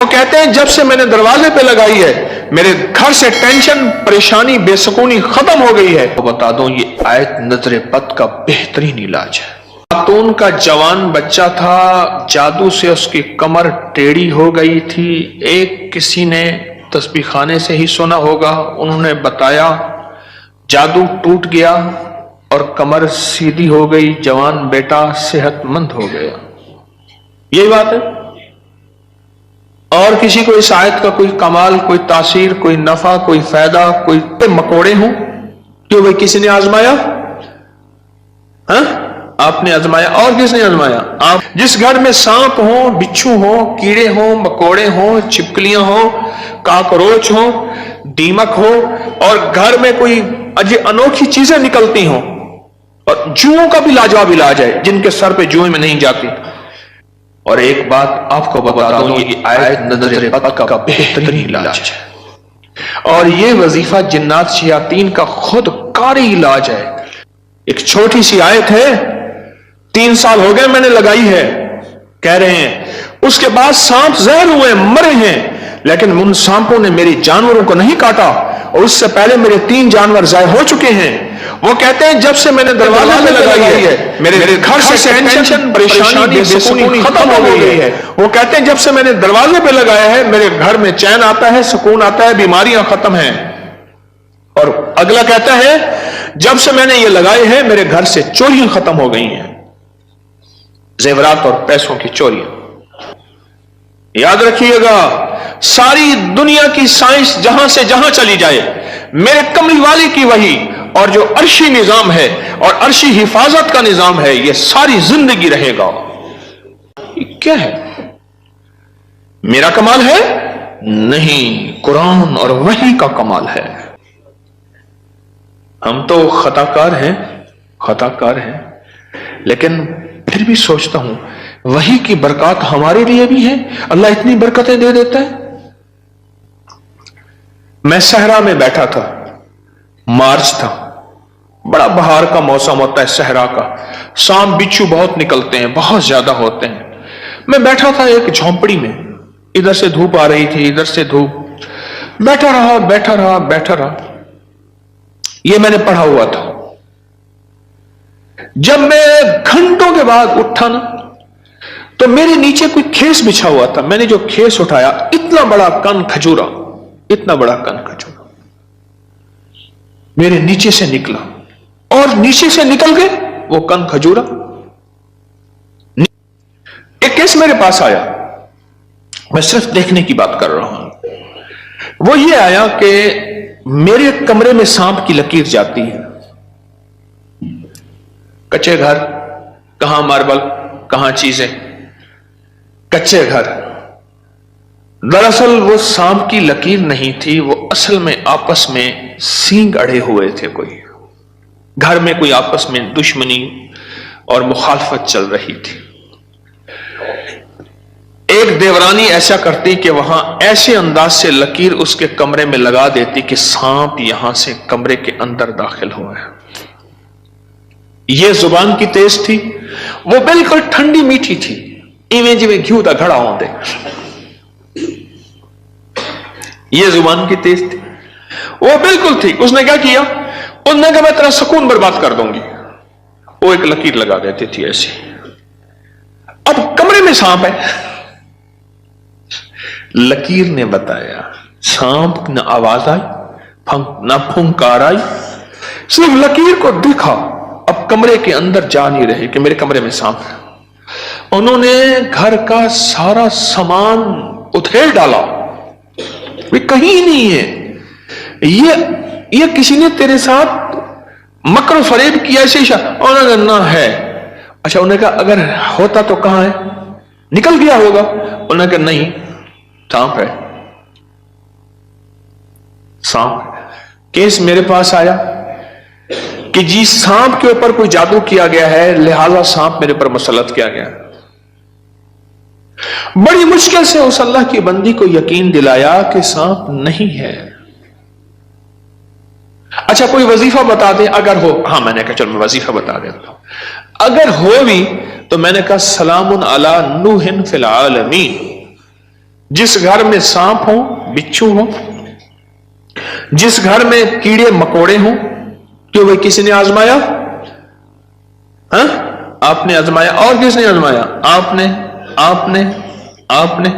وہ کہتے ہیں جب سے میں نے دروازے پہ لگائی ہے میرے گھر سے ٹینشن پریشانی بے سکونی ختم ہو گئی ہے۔ بتا دوں یہ آیت نظر بد کا بہترین علاج ہے۔ خاتون کا جوان بچہ تھا، جادو سے اس کی کمر ٹیڑھی ہو گئی تھی۔ ایک کسی نے تسبیح خانے سے ہی سنا ہوگا، انہوں نے بتایا جادو ٹوٹ گیا اور کمر سیدھی ہو گئی، جوان بیٹا صحت مند ہو گیا۔ یہی بات ہے۔ اور کسی کو اس آیت کا کوئی کمال، کوئی تاثیر، کوئی نفع، کوئی فائدہ، کوئی مکوڑے ہوں، کیوں بھائی کسی نے آزمایا؟ ہاں آپ نے آزمایا، اور کس نے آزمایا؟ آپ۔ جس گھر میں سانپ ہوں، بچھو ہوں، کیڑے ہوں، مکوڑے ہوں، چھپکلیاں ہوں، کاکروچ ہوں، دیمک ہو، اور گھر میں کوئی انوکھی چیزیں نکلتی ہوں، اور جوؤں کا بھی لاجواب علاج ہے جن کے سر پہ جوئیں میں نہیں جاتی۔ اور ایک بات آپ کو بتا دوں، یہ آیت نظر بد کا بہترین علاج ہے، اور یہ وظیفہ جنات شیاطین کا خود کاری علاج ہے۔ ایک چھوٹی سی آیت ہے، 3 سال ہو گئے میں نے لگائی ہے، کہہ رہے ہیں اس کے بعد سانپ زہر ہوئے مرے ہیں، لیکن ان سانپوں نے میری جانوروں کو نہیں کاٹا، اور اس سے پہلے میرے 3 جانور ضائع ہو چکے ہیں۔ وہ کہتے ہیں جب سے میں نے دروازے پہ لگائی ہے میرے گھر سے ٹینشن پریشانی بے سکونی ختم ہو گئی ہے۔ وہ کہتے ہیں جب سے میں نے دروازے پہ لگایا ہے میرے گھر میں چین آتا ہے، سکون آتا ہے، بیماریاں ختم ہیں۔ اور اگلا کہتا ہے جب سے میں نے یہ لگائے ہیں میرے گھر سے چوریاں ختم ہو گئی ہیں، زیورات اور پیسوں کی چوریاں۔ یاد رکھیے گا، ساری دنیا کی سائنس جہاں سے جہاں چلی جائے، میرے کملی والی کی وحی اور جو عرشی نظام ہے اور عرشی حفاظت کا نظام ہے، یہ ساری زندگی رہے گا۔ یہ کیا ہے؟ میرا کمال ہے؟ نہیں، قرآن اور وحی کا کمال ہے۔ ہم تو خطا کار ہیں، لیکن پھر بھی سوچتا ہوں وحی کی برکات ہمارے لیے بھی ہے، اللہ اتنی برکتیں دے دیتا ہے۔ میں صحرا میں بیٹھا تھا، مارچ تھا، بڑا بہار کا موسم ہوتا ہے صحرا کا، سانپ بچھو بہت نکلتے ہیں، بہت زیادہ ہوتے ہیں۔ میں بیٹھا تھا ایک جھونپڑی میں، ادھر سے دھوپ آ رہی تھی، ادھر سے دھوپ، بیٹھا رہا۔ یہ میں نے پڑھا ہوا تھا۔ جب میں گھنٹوں کے بعد اٹھا نا، تو میرے نیچے کوئی کھیس بچھا ہوا تھا۔ میں نے جو کھیس اٹھایا، اتنا بڑا کن کھجورا میرے نیچے سے نکلا، اور نیچے سے نکل کے وہ کن کھجورا ایک کیس میرے پاس آیا۔ میں صرف دیکھنے کی بات کر رہا ہوں۔ وہ یہ آیا کہ میرے کمرے میں سانپ کی لکیر جاتی ہے، کچے گھر، کہاں ماربل، کہاں چیزیں، کچے گھر۔ دراصل وہ سانپ کی لکیر نہیں تھی، وہ اصل میں آپس میں سینگ اڑے ہوئے تھے، کوئی گھر میں کوئی آپس میں دشمنی اور مخالفت چل رہی تھی۔ ایک دیورانی ایسا کرتی کہ وہاں ایسے انداز سے لکیر اس کے کمرے میں لگا دیتی کہ سانپ یہاں سے کمرے کے اندر داخل ہوا ہے۔ یہ زبان کی تیز تھی، وہ بالکل ٹھنڈی میٹھی تھی، ایویں جویں گھیو دا گھڑا ہوں دے۔ یہ زبان کی تیز تھی، وہ بالکل تھی۔ اس نے کیا کیا؟ اس نے کہا میں تیرا سکون برباد کر دوں گی۔ وہ ایک لکیر لگا دیتی تھی ایسی۔ اب کمرے میں سانپ ہے، لکیر نے بتایا، سانپ نہ آواز آئی نہ پھنکار آئی، صرف لکیر کو دیکھا۔ اب کمرے کے اندر جا نہیں رہے کہ میرے کمرے میں سانپ ہے۔ انہوں نے گھر کا سارا سامان ادھیڑ ڈالا، کہیں نہیں ہے، یہ کسی نے تیرے ساتھ مکر و فریب کیا ایسے انہوں نے نہ ہے۔ اچھا، انہوں نے کہا اگر ہوتا تو کہاں ہے؟ نکل گیا ہوگا۔ انہوں نے کہا نہیں، سانپ ہے، سانپ۔ کیس میرے پاس آیا کہ جی سانپ کے اوپر کوئی جادو کیا گیا ہے، لہذا سانپ میرے پر مسلط کیا گیا۔ بڑی مشکل سے اس اللہ کی بندی کو یقین دلایا کہ سانپ نہیں ہے۔ اچھا کوئی وظیفہ بتا دیں اگر ہو۔ ہاں میں نے کہا چل میں وظیفہ بتا دیتا ہوں، اگر ہو بھی تو میں نے کہا سلام علی نوح فی العالمین، जिस घर में सांप हो, बिच्छू हो, जिस घर में कीड़े मकोड़े हो, क्यों भाई किसी ने आजमाया? हाँ, आपने आजमाया। और किसने आजमाया? आपने आपने आपने।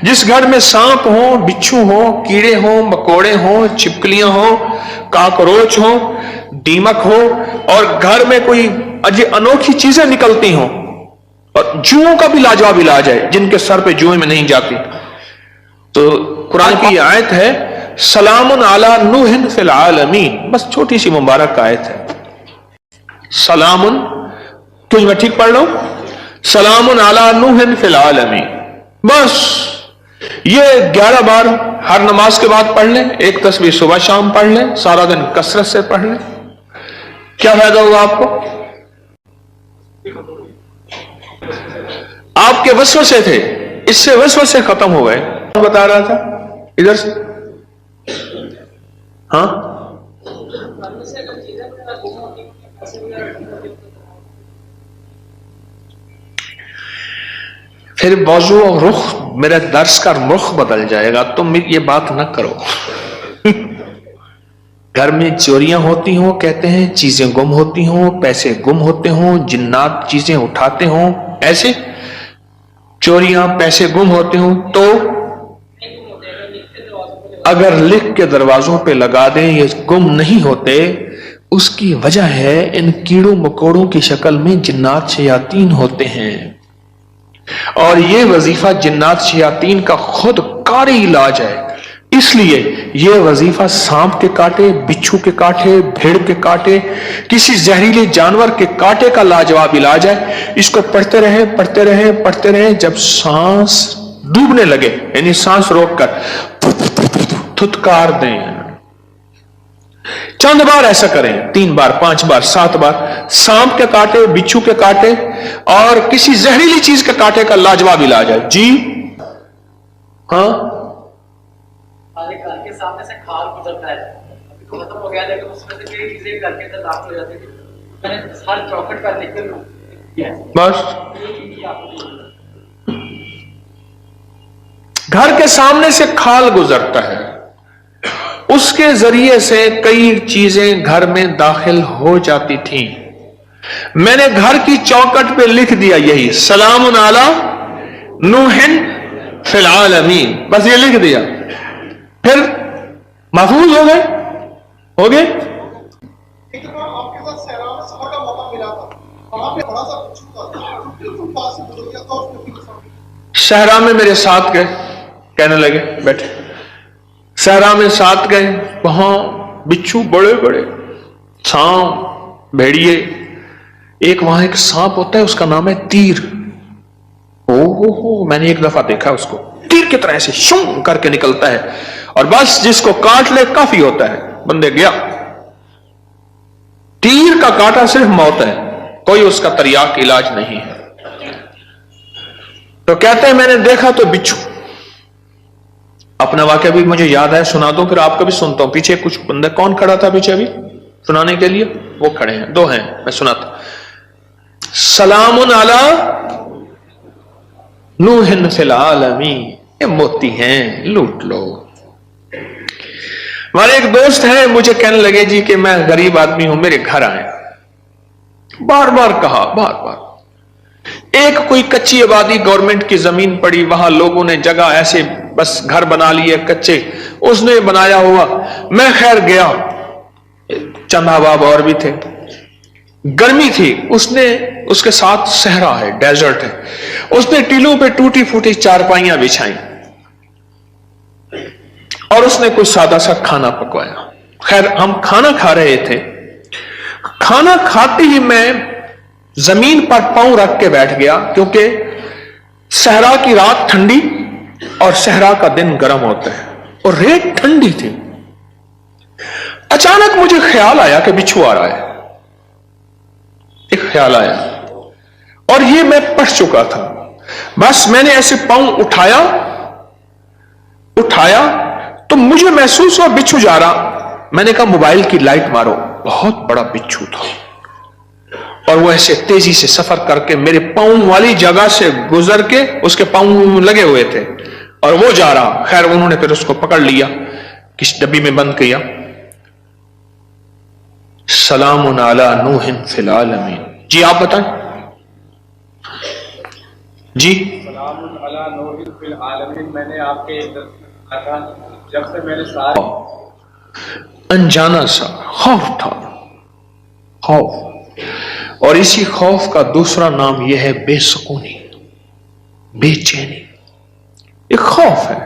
जिस घर में सांप हो, बिच्छू हो, कीड़े हो, मकोड़े हो, छिपकलियां हो, काकरोच हो, दीमक हो, और घर में कोई अनोखी चीजें निकलती हो, और जुओं का भी लाजवाब इलाज है, जिनके सर पे जुएं में नहीं जाती। तो कुरान की आयत है, सलामुन अला नूहिन फिल आलमीन, बस छोटी सी मुबारक आयत है। सलामुन, क्यों मैं ठीक पढ़ रहा हूं? सलामुन अला नूहिन फिल आलमीन, बस ये 11 बार हर नमाज के बाद पढ़ लें, एक तस्बीह सुबह शाम पढ़ लें, सारा दिन कसरत से पढ़ लें, क्या फायदा होगा आपको? आपके वसवसे थे, इससे वसवसे खत्म हो गए। बता रहा था इधर से, हाँ, फिर मौजू और रुख, मेरे दर्स का रुख बदल जाएगा। तुम ये बात न करो। घर में चोरियां होती हो, कहते हैं चीजें गुम होती हो, पैसे गुम होते हो, जिन्नात चीजें उठाते हो, ऐसे चोरियां पैसे गुम होते हो, तो अगर लिख के दरवाजों पे लगा दें ये गुम नहीं होते, उसकी वजह है इन कीड़ों मकोड़ों की शक्ल में जिन्नात शयातीन होते हैं, और ये वजीफा जिन्नात शयातीन का खुद कारी इलाज है। इसलिए ये वजीफा सांप के काटे, बिच्छू के काटे, भेड़ के काटे, किसी जहरीले जानवर के काटे का लाजवाब इलाज है। इसको पढ़ते रहे पढ़ते रहे पढ़ते रहे, जब सांस डूबने लगे, यानी सांस रोककर थुतकार दें। चंद बार ऐसा करें, 3 बार, 5 बार, 7 बार। सांप के काटे, बिच्छू के काटे और किसी जहरीली चीज के काटे का लाजवाब इलाज है। जी हाँ, घर के सामने से खाल गुजरता है, अभी तो खत्म हो गया, लेकिन उसमें से कई चीजें घर के अंदर दाखिल हो जाती थी। मैंने हर चौखट पर लिख कर बस घर के सामने से खाल गुजरता है, उसके जरिए से कई चीजें घर में दाखिल हो जाती थी। मैंने घर की चौखट पे लिख दिया यही, सलामुन अला नूहिन फिल आलमीन, बस ये लिख दिया, फिर महफूज हो गए, हो गए। एक बार आपके साथ सहरा में सफर का मौका मिला था, वहां पे बड़ा सा बिच्छू था, बिल्कुल पास से गुजर गया था, उसको सहरा में मेरे साथ गए, कहने लगे बैठे, सहरा में साथ गए, वहां बिच्छू बड़े बड़े, सांप, भेड़िए, एक वहां एक सांप होता है, उसका नाम है तीर। हो, मैंने एक दफा देखा उसको, तीर की तरह से शूं करके निकलता है, और बस जिसको काट ले काफी होता है, बंदे गया। तीर का काटा सिर्फ मौत है, कोई उसका तरियाक इलाज नहीं है। तो कहते हैं मैंने देखा तो बिच्छू। अपना वाक्य भी मुझे याद है, सुना दो, फिर आपका भी सुनता हूं। पीछे कुछ बंदे, कौन खड़ा था पीछे अभी सुनाने के लिए? वो खड़े हैं, 2 हैं, मैं सुनाता। सलामुन अला नूहिन फिल आलमीन, ये मोती हैं, लूट लो। हमारे एक दोस्त है, मुझे कहने लगे जी कि मैं गरीब आदमी हूं, मेरे घर आए। बार बार कहा, बार बार। एक कोई कच्ची आबादी, गवर्नमेंट की जमीन पड़ी, वहां लोगों ने जगह ऐसे बस घर बना लिए कच्चे, उसने बनाया हुआ। मैं खैर गया, चंद अहबाब और भी थे, गर्मी थी, उसने, उसके साथ सहरा है, डेजर्ट है, उसने टीलों पे टूटी फूटी चारपाइयां बिछाई और उसने कोई सादा सा खाना पकवाया। खैर हम खाना खा रहे थे, खाना खाते ही मैं जमीन पर पांव रख के बैठ गया, क्योंकि सहरा की रात ठंडी और सहरा का दिन गर्म होता है, और रेत ठंडी थी। अचानक मुझे ख्याल आया कि बिच्छू आ रहा है, एक ख्याल आया, और ये मैं पढ़ चुका था। बस मैंने ऐसे पांव उठाया तो मुझे महसूस हुआ बिच्छू जा रहा। मैंने कहा मोबाइल की लाइट मारो, बहुत बड़ा बिच्छू था, और वो ऐसे तेजी से सफर करके मेरे पांव वाली जगह से गुजर के, उसके पांव लगे हुए थे, और वो जा रहा, खैर उन्होंने फिर उसको पकड़ लिया, किस डब्बी में बंद किया। सलामुन अला नूहिन फिल आलमीन। जी आप बताएं। जी सलामुन अला नूहिन फिल आलमीन मैंने आपके कहा था, जब से मैंने सारे अनजाना सा खौफ था, खौफ। और इसी खौफ का दूसरा नाम यह है बेसुकूनी, बेचैनी। एक खौफ है।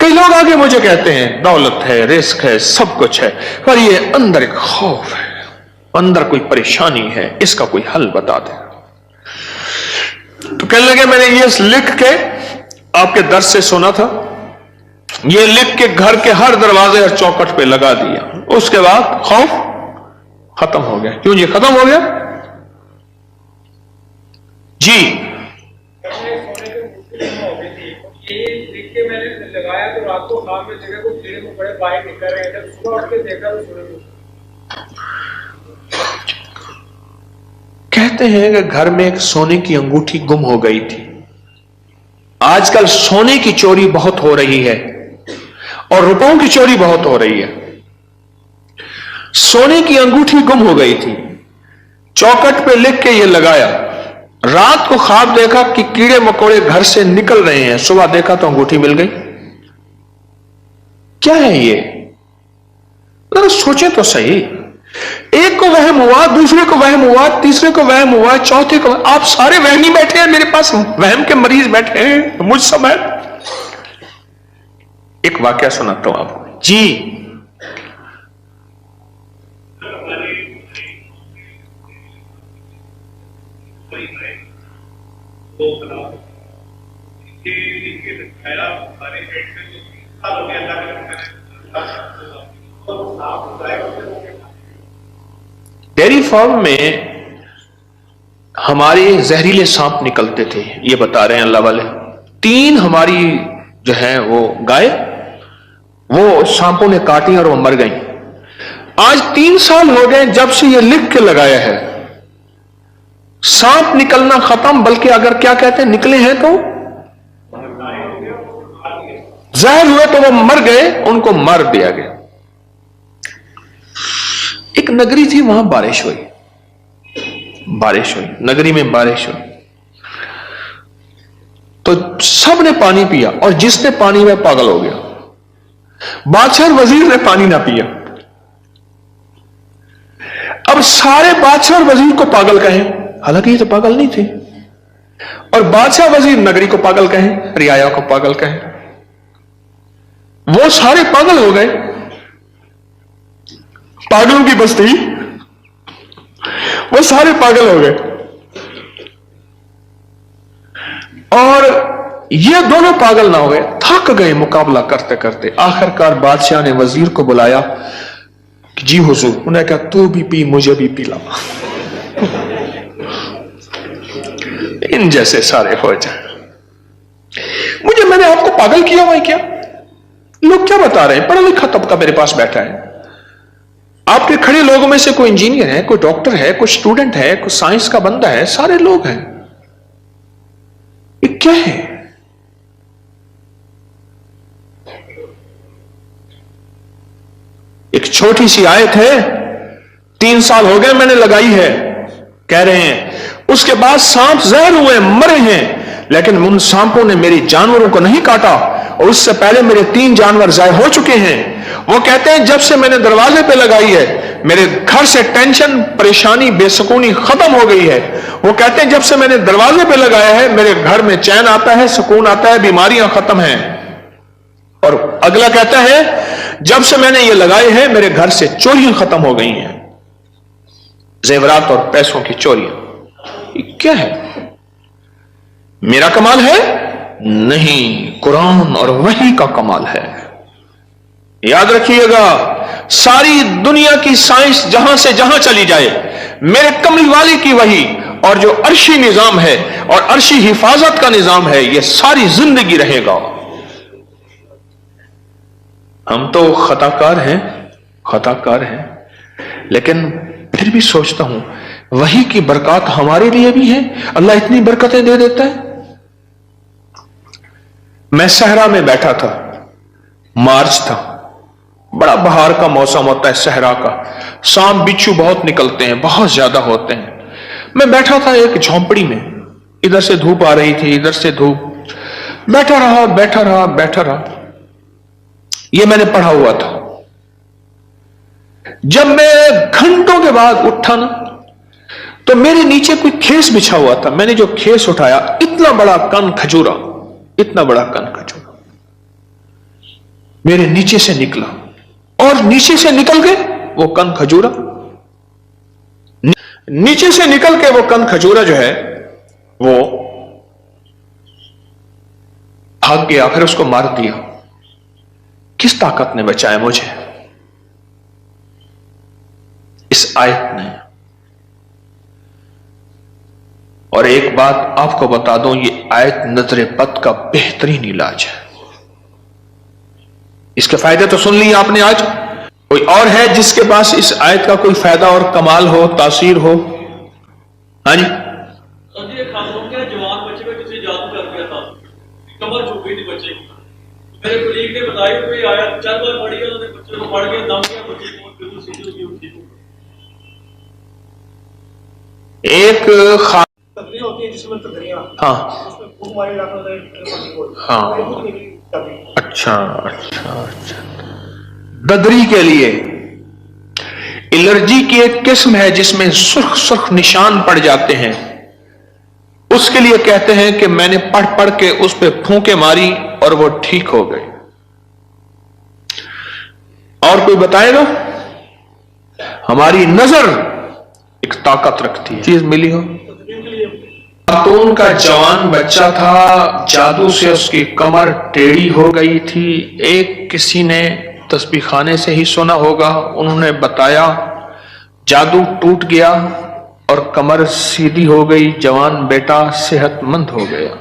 कई लोग आगे मुझे कहते हैं दौलत है, रिस्क है, सब कुछ है, पर ये अंदर एक खौफ है, अंदर कोई परेशानी है, इसका कोई हल बता दे। तो कहने लगे मैंने ये लिख के आपके दर्स से सुना था, ये लिख के घर के हर दरवाजे और चौखट पे लगा दिया। उसके बाद खौफ खत्म हो गया। क्यों जी खत्म हो गया? जी ये लिख के मैंने लगाया तो रात को खाम में जगह को कीड़े मकोड़े बाहर निकल रहे थे, सुबह उठ के देखा तो सूरज। कहते हैं कि घर में एक सोने की अंगूठी गुम हो गई थी। आजकल सोने की चोरी बहुत हो रही है और रुपयों की चोरी बहुत हो रही है। सोने की अंगूठी गुम हो गई थी, चौखट पे लिख के ये लगाया, रात को ख्वाब देखा कि कीड़े मकोड़े घर से निकल रहे हैं, सुबह देखा तो अंगूठी मिल गई। क्या है ये? अगर सोचे तो सही। एक को वहम हुआ, दूसरे को वहम हुआ, तीसरे को वहम हुआ, चौथे को। आप सारे वहमी बैठे हैं, मेरे पास वहम के मरीज बैठे हैं, मुझ समय। एक वाकया सुनाता हूं आपको। जी डेयरी फार्म में हमारे जहरीले सांप निकलते थे, ये बता रहे हैं अल्लाह वाले। 3 हमारी जो है वो गाय, वो सांपों ने काटी और वो मर गई। आज 3 साल हो गए जब से ये लिख के लगाया है, सांप निकलना खत्म, बल्कि अगर क्या कहते हैं निकले हैं तो जहर हुए तो वो मर गए, उनको मार दिया गया। एक नगरी थी, वहां बारिश हुई, नगरी में बारिश हुई तो सबने पानी पिया और जिसने पानी में पागल हो गया। बादशाह और वजीर ने पानी ना पिया। अब सारे बादशाह और वजीर को पागल कहें, हालांकि ये तो पागल नहीं थे, और बादशाह वजीर नगरी को पागल कहें, रियाया को पागल कहें, वो सारे पागल हो गए। पागलों की बस्ती, वो सारे पागल हो गए। और ये दोनों पागल ना हो गए, थक गए मुकाबला करते करते। आखिरकार बादशाह ने वजीर को बुलाया कि जी हुजूर, उन्होंने कहा तू भी पी, मुझे भी पिला, इन जैसे सारे हो जाए। मुझे, मैंने आपको पागल किया हुआ है क्या? लोग क्या बता रहे हैं? पढ़ा लिखा तबका मेरे पास बैठा है। आपके खड़े लोगों में से कोई इंजीनियर है, कोई डॉक्टर है, कोई स्टूडेंट है, कोई साइंस का बंदा है, सारे लोग हैं। ये क्या है? एक छोटी सी आयत है, 3 साल हो गए मैंने लगाई है, कह रहे हैं उसके बाद सांप जहर हुए, मरे हैं, लेकिन उन सांपों ने मेरे जानवरों को नहीं काटा, और उससे पहले मेरे 3 जानवर जाए हो चुके हैं। वो कहते हैं जब से मैंने दरवाजे पे लगाई है, मेरे घर से टेंशन, परेशानी, बेसुकूनी खत्म हो गई है। वो कहते हैं जब से मैंने दरवाजे पे लगाया है, मेरे घर में चैन आता है, सुकून आता है, बीमारियां खत्म हैं। और अगला कहता है जब से मैंने ये लगाए हैं, मेरे घर से चोरियां खत्म हो गई हैं, जेवरात और पैसों की चोरियां। ये क्या है? मेरा कमाल है? नहीं, कुरान और वही का कमाल है। याद रखिएगा, सारी दुनिया की साइंस जहां से जहां चली जाए, मेरे कमली वाली की वही और जो अर्शी निजाम है और अर्शी हिफाजत का निजाम है, यह सारी जिंदगी रहेगा। हम तो खताकार हैं, लेकिन फिर भी सोचता हूं वही की बरकत हमारे लिए भी है। अल्लाह इतनी बरकतें दे देता है। मैं सहरा में बैठा था, मार्च था, बड़ा बहार का मौसम होता है सहरा का, सांप बिच्छू बहुत निकलते हैं, बहुत ज्यादा होते हैं। मैं बैठा था एक झोंपड़ी में, इधर से धूप आ रही थी, इधर से धूप, बैठा रहा बैठा रहा बैठा रहा। ये मैंने पढ़ा हुआ था। जब मैं घंटों के बाद उठा ना, तो मेरे नीचे कोई खेस बिछा हुआ था। मैंने जो खेस उठाया, इतना बड़ा कन खजूरा, इतना बड़ा कन खजूरा मेरे नीचे से निकला, और नीचे से निकल के वो कन खजूरा, नीचे से निकल के वो कन खजूरा जो है वो भाग गया, फिर उसको मार दिया। किस ताकत ने बचाया मुझे? इस आयत ने। और एक बात आपको बता दूं, ये आयत नजर बद का बेहतरीन इलाज है। इसके फायदे तो सुन लिए आपने आज। कोई और है जिसके पास इस आयत का कोई फायदा और कमाल हो, तासीर हो? हाँ जी। ये खासतौर के जवान बच्चे में किसी जादू कर दिया था, कमर झुक गई थी बच्चे की। मेरे कुलीग ने बताया कोई आया, 4 बार पढ़ी है, उन्होंने बच्चे को पढ़ के दम दिया, बच्चे को बिल्कुल सीधी होगी, उठी। एक तकरी होती है जिसमें तकरियां, हाँ उसमें फूक मारी जाता है, हाँ। ये खुद निकली जाती है। अच्छा अच्छा अच्छा। बदरी के लिए एलर्जी की एक किस्म है जिसमें सुर्ख सुर्ख निशान पड़ जाते हैं। उसके लिए कहते हैं कि मैंने पढ़ पढ़ के उस पे फूंके मारी और वो ठीक हो गए। और कोई बताएगा? हमारी नजर एक ताकत रखती है। चीज मिली हो? खातून का जवान बच्चा था, जादू से उसकी कमर टेढ़ी हो गई थी। एक किसी ने तस्बीह खाने से ही सुना होगा, उन्होंने बताया, जादू टूट गया और कमर सीधी हो गई, जवान बेटा सेहतमंद हो गया।